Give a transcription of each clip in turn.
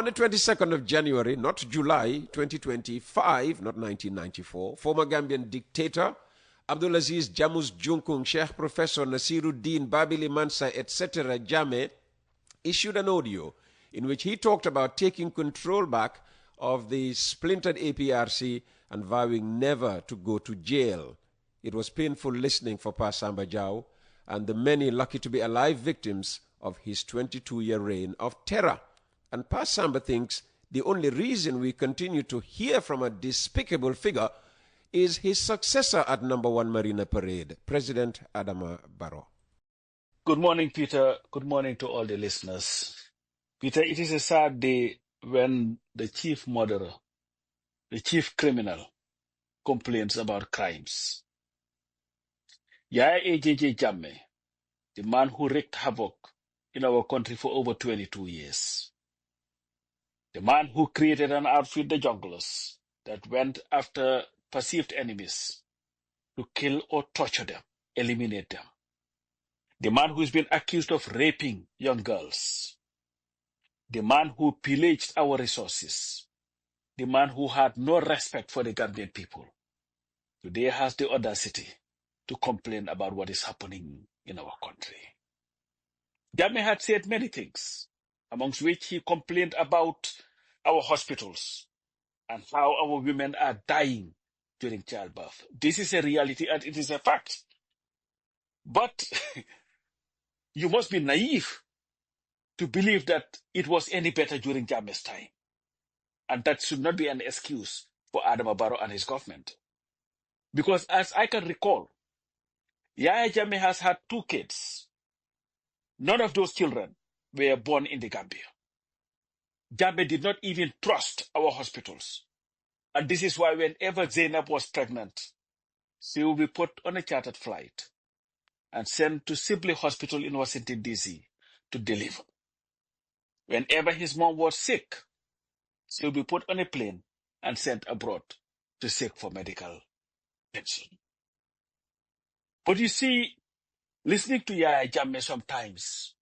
On the 22nd of January, not July 2025, not 1994, former Gambian dictator Abdulaziz Jamus Junkung, Sheikh Professor Nasiruddin Babili Mansa, etc., Jammeh, issued an audio in which he talked about taking control back of the splintered APRC and vowing never to go to jail. It was painful listening for Pa Samba Jaw and the many lucky to be alive victims of his 22-year reign of terror. And Pa Samba thinks the only reason we continue to hear from a despicable figure is his successor at number 1 Marina Parade, President Adama Barrow. Good morning, Peter. Good morning to all the listeners. Peter, it is a sad day when the chief murderer, the chief criminal, complains about crimes. Yaya AJJ Jammeh, the man who wreaked havoc in our country for over 22 years. The man who created an outfit, the junglers, that went after perceived enemies to kill or torture them, eliminate them. The man who's been accused of raping young girls. The man who pillaged our resources. The man who had no respect for the Gambian people. Today has the audacity to complain about what is happening in our country. Jammeh had said many things, amongst which he complained about our hospitals and how our women are dying during childbirth. This is a reality and it is a fact. But you must be naive to believe that it was any better during Jammeh's time. And that should not be an excuse for Adama Barrow and his government. Because as I can recall, Yaya Jammeh has had 2 kids. None of those children were born in the Gambia. Jammeh did not even trust our hospitals. And this is why whenever Zainab was pregnant, she would be put on a chartered flight and sent to Sibley Hospital in Washington, D.C. to deliver. Whenever his mom was sick, she would be put on a plane and sent abroad to seek for medical attention. But you see, listening to Yaya Jammeh sometimes,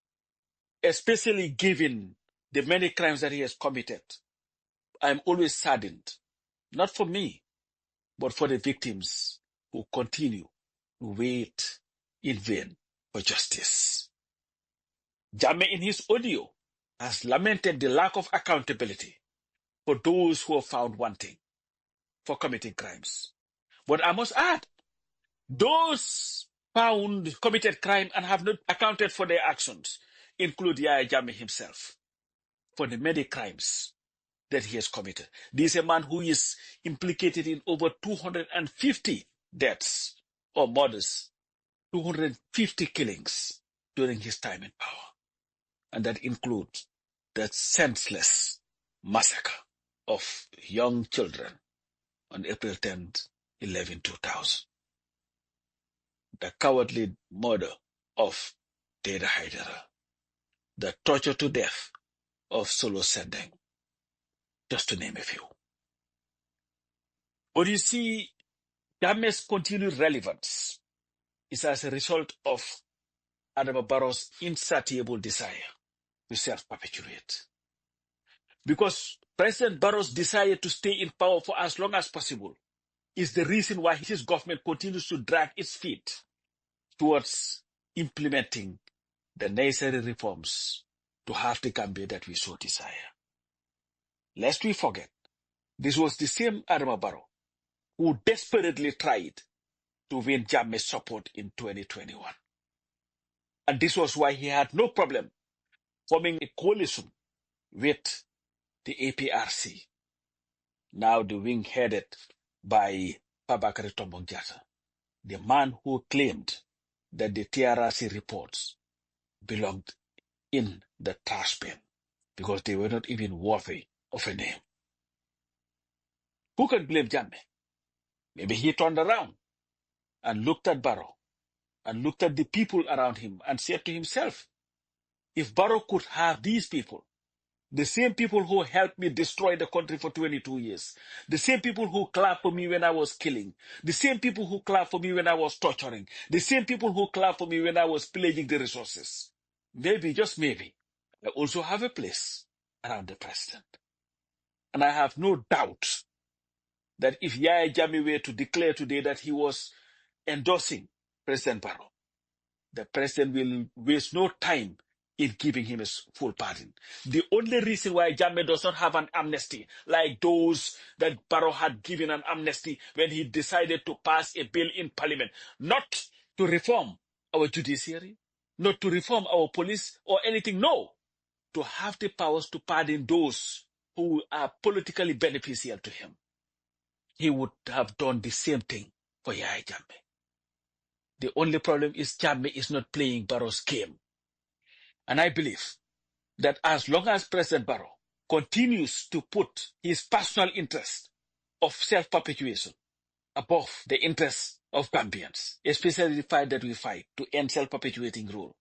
especially given the many crimes that he has committed, I'm always saddened, not for me, but for the victims who continue to wait in vain for justice. Jammeh in his audio has lamented the lack of accountability for those who are found wanting for committing crimes. But I must add, those found committed crime and have not accounted for their actions include Yaya Jammeh himself for the many crimes that he has committed. This is a man who is implicated in over 250 deaths or murders, 250 killings during his time in power. And that includes the senseless massacre of young children on April 10th, 2000. The cowardly murder of Deda Haidara. The torture to death of Solo Sendeng. Just to name a few. But you see, Jammeh's continued relevance is as a result of Adama Barrow's insatiable desire to self-perpetuate. Because President Barrow's desire to stay in power for as long as possible is the reason why his government continues to drag its feet towards implementing the necessary reforms to have the Gambia that we so desire. Lest we forget, this was the same Adama Barrow who desperately tried to win Jammeh's support in 2021. And this was why he had no problem forming a coalition with the APRC, now the wing headed by Fabakary Tombong Jatta, the man who claimed that the TRRC reports belonged in the trash bin because they were not even worthy of a name. Who can blame Jammeh? Maybe he turned around and looked at Barrow and looked at the people around him and said to himself, if Barrow could have these people, the same people who helped me destroy the country for 22 years, the same people who clapped for me when I was killing, the same people who clapped for me when I was torturing, the same people who clapped for me when I was pillaging the resources, maybe, just maybe, I also have a place around the president. And I have no doubt that if Yahya Jammeh were to declare today that he was endorsing President Barrow, the president will waste no time in giving him his full pardon. The only reason why Jammeh does not have an amnesty, like those that Barrow had given an amnesty when he decided to pass a bill in parliament, not to reform our judiciary, not to reform our police or anything, no, to have the powers to pardon those who are politically beneficial to him. He would have done the same thing for Yahya Jammeh. The only problem is Jammeh is not playing Barrow's game. And I believe that as long as President Barrow continues to put his personal interest of self-perpetuation above the interests of Gambians, especially the fight that we fight to end self-perpetuating rule,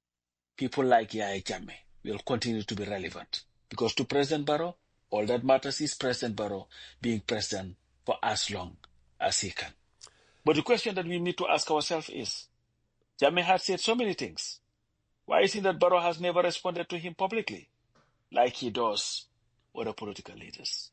people like Yahya Jammeh will continue to be relevant. Because to President Barrow, all that matters is President Barrow being president for as long as he can. But the question that we need to ask ourselves is, Jammeh has said so many things. Why is it that Barrow has never responded to him publicly, like he does other political leaders?